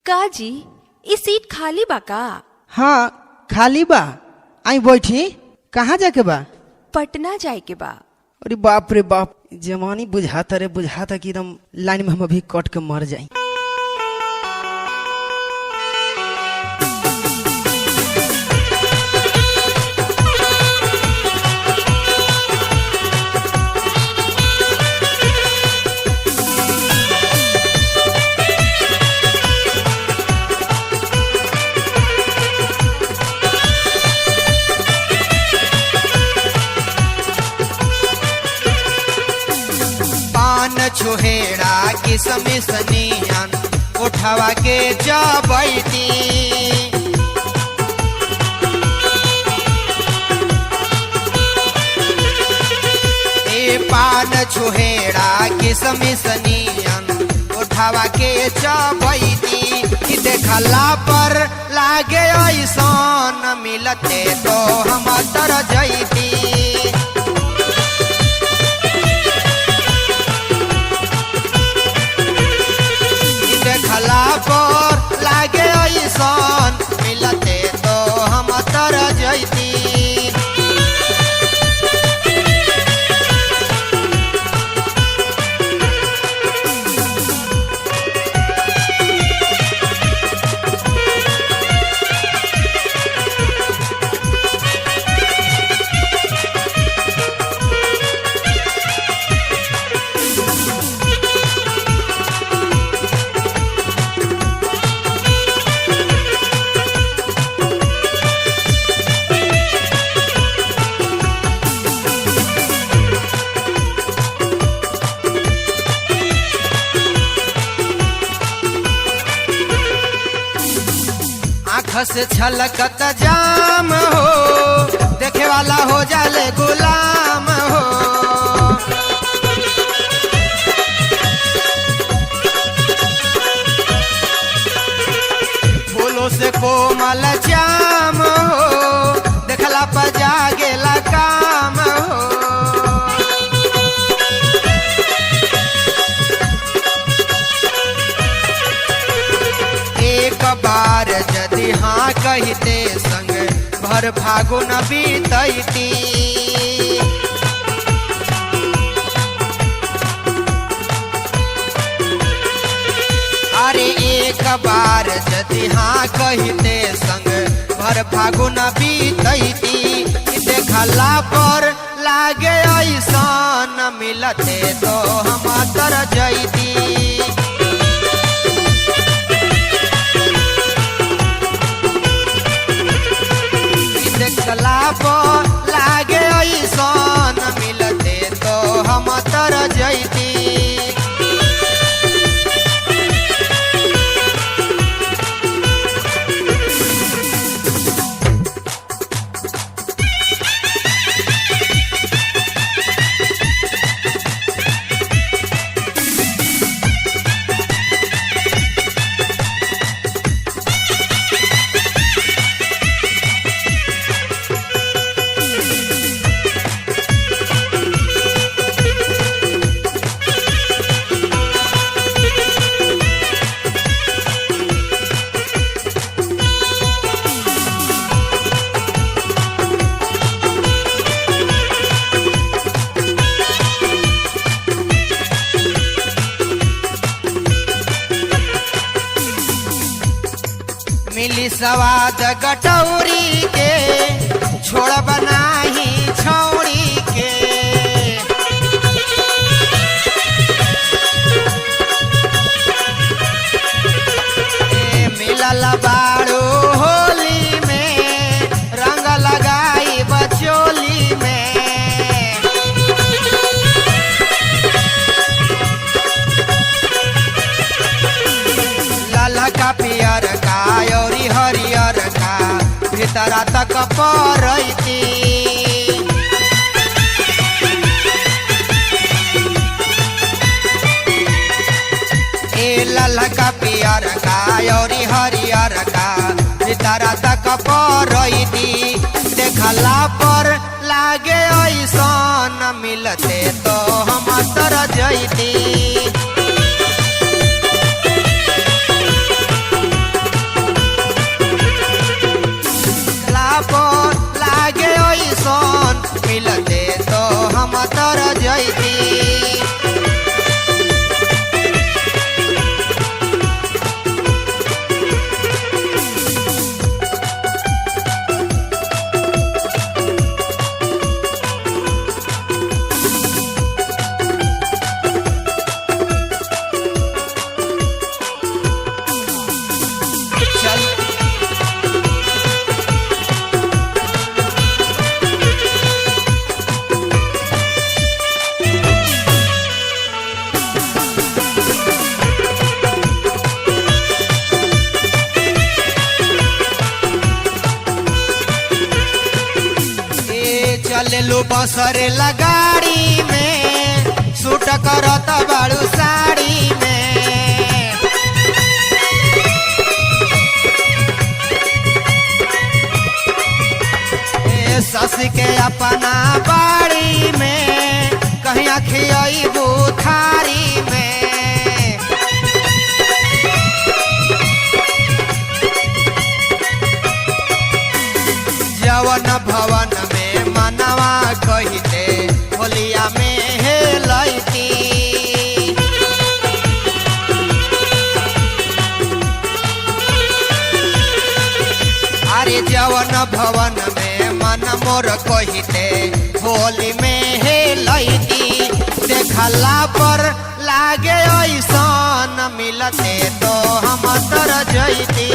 का जी ई सीट खाली बा का? हाँ खाली बा। आई बैठी। कहाँ जाके बा? पटना जाए के बा। अरे बाप रे बाप, जवानी बुझाता रे, बुझाता कि एकदम लाइन में हम अभी कट के मर जाए। छुहेड़ा किसमी सनियन उठावा के जबैती ए पान छुहेड़ा किसमी सनियन उठावा के जबैती कि देखला पर लागे ऐसन मिलते तो हम तर जैती। देखला पर लागे ऐसन मिलते तो हम तर जैती। आँख से छलकत जाम हो, देखे वाला हो जाले गुलाम हो। फूलों से कोमल जाम हो, देखला पर जागेला काम हो। एक बार यदि हाँ कहते संग भर फागुन बीतैती। अरे एक बार यदि हाँ कहते संग भर फागुन बीतैती। देखला पर लागे ऐसन मिलते तो हम तर जैती। देखला पर लागे ऐसन मिलते तो हम तर जैती। मिली सवाद गटौरी के छोड़ बनाही छौड़ी के। मिलल बाड़ू होली में रंग लगाई बचोली में। लाल का पियर का औरी हरियर का भीतरा तक परैती। ए लाल का पियर का औरी हरियर का भीतरा तक परैती। देखला पर लागे ऐसन मिलते तो हम तर जैती। जैती। चल चले लो बसरे लगाड़ी में सूट करत बाड़ू साड़ी में। सस के अपना बाड़ी में कहीं खियाई बुखारी में। जवन भवन में मनवा कहिते होलिया में हेलैती। अरे जवन भवन में मन मोर कहिते होली में हेलैती। देखला पर लागे ऐसन मिलते तो हम तर जैती।